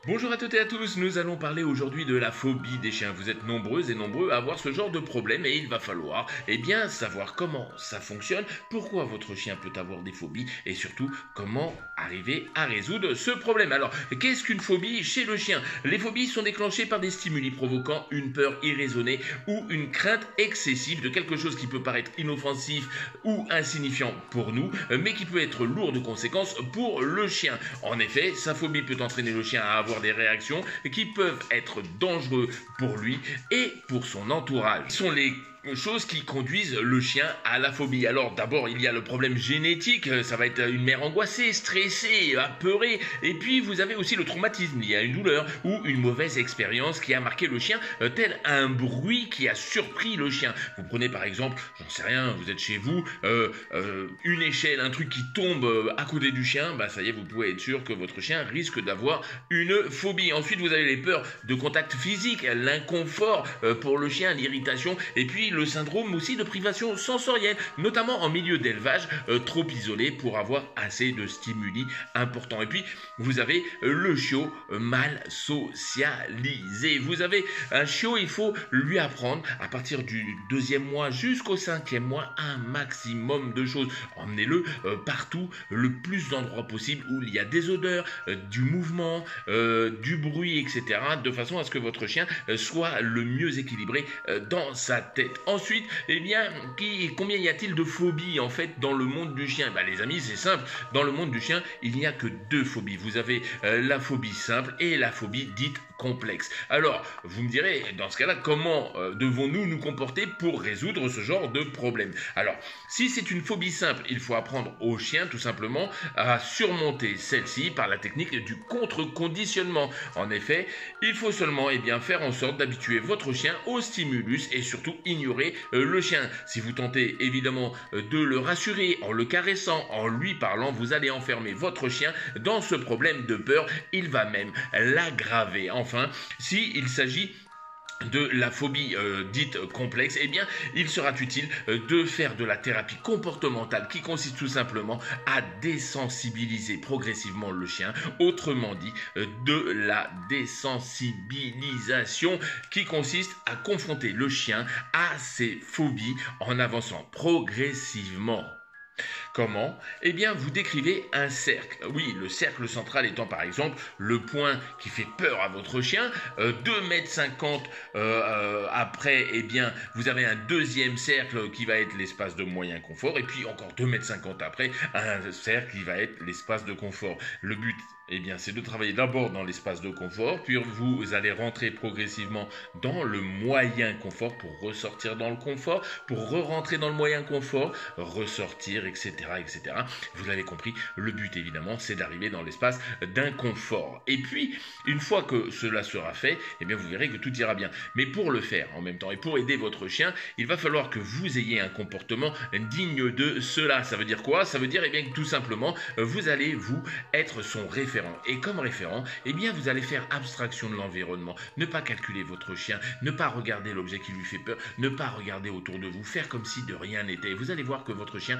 Bonjour à toutes et à tous, nous allons parler aujourd'hui de la phobie des chiens. Vous êtes nombreuses et nombreux à avoir ce genre de problème et il va falloir bien savoir comment ça fonctionne, pourquoi votre chien peut avoir des phobies et surtout comment arriver à résoudre ce problème. Alors, qu'est-ce qu'une phobie chez le chien? Les phobies sont déclenchées par des stimuli provoquant une peur irraisonnée ou une crainte excessive de quelque chose qui peut paraître inoffensif ou insignifiant pour nous, mais qui peut être lourd de conséquences pour le chien. En effet, sa phobie peut entraîner le chien à avoir des réactions qui peuvent être dangereuses pour lui et pour son entourage. Ce sont les choses qui conduisent le chien à la phobie. Alors d'abord il y a le problème génétique, ça va être une mère angoissée, stressée, apeurée, et puis vous avez aussi le traumatisme lié à une douleur ou une mauvaise expérience qui a marqué le chien, tel un bruit qui a surpris le chien. Vous prenez par exemple, j'en sais rien, vous êtes chez vous, une échelle, un truc qui tombe à côté du chien, bah ça y est, vous pouvez être sûr que votre chien risque d'avoir une phobie. Ensuite vous avez les peurs de contact physique, l'inconfort pour le chien, l'irritation, et puis le syndrome aussi de privation sensorielle, notamment en milieu d'élevage trop isolé pour avoir assez de stimuli importants. Et puis vous avez le chiot mal socialisé. Vous avez un chiot, il faut lui apprendre à partir du 2e mois jusqu'au 5e mois un maximum de choses. Emmenez-le partout, le plus d'endroits possible où il y a des odeurs, du mouvement, du bruit, etc. de façon à ce que votre chien soit le mieux équilibré dans sa tête. Ensuite, combien y a-t-il de phobies en fait dans le monde du chien? Les amis, c'est simple. Dans le monde du chien, il n'y a que 2 phobies. Vous avez la phobie simple et la phobie dite complexe. Alors, vous me direz, dans ce cas-là, comment devons-nous nous comporter pour résoudre ce genre de problème? Alors, si c'est une phobie simple, il faut apprendre au chien tout simplement à surmonter celle-ci par la technique du contre-conditionnement. En effet, il faut seulement faire en sorte d'habituer votre chien au stimulus et surtout ignorer le chien. Si vous tentez évidemment de le rassurer en le caressant, en lui parlant, vous allez enfermer votre chien dans ce problème de peur. Il va même l'aggraver. Enfin, s'il s'agit de la phobie dite complexe, il sera utile de faire de la thérapie comportementale qui consiste tout simplement à désensibiliser progressivement le chien. Autrement dit, de la désensibilisation qui consiste à confronter le chien à ses phobies en avançant progressivement. Comment? Vous décrivez un cercle. Oui, le cercle central étant par exemple le point qui fait peur à votre chien. 2,50 m après, vous avez un deuxième cercle qui va être l'espace de moyen confort. Et puis encore 2,50 m après, un cercle qui va être l'espace de confort. Le but, c'est de travailler d'abord dans l'espace de confort, puis vous allez rentrer progressivement dans le moyen confort pour ressortir dans le confort, pour re-rentrer dans le moyen confort, ressortir, etc., etc. Vous l'avez compris, le but évidemment, c'est d'arriver dans l'espace d'inconfort. Et puis, une fois que cela sera fait, vous verrez que tout ira bien. Mais pour le faire en même temps et pour aider votre chien, il va falloir que vous ayez un comportement digne de cela. Ça veut dire quoi? Ça veut dire que tout simplement, vous allez être son référent. Et comme référent, vous allez faire abstraction de l'environnement. Ne pas calculer votre chien, ne pas regarder l'objet qui lui fait peur, ne pas regarder autour de vous, faire comme si de rien n'était. Vous allez voir que votre chien,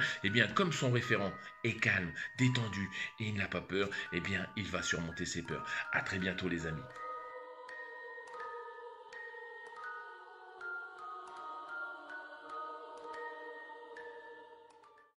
comme son référent est calme, détendu et il n'a pas peur, il va surmonter ses peurs. À très bientôt les amis.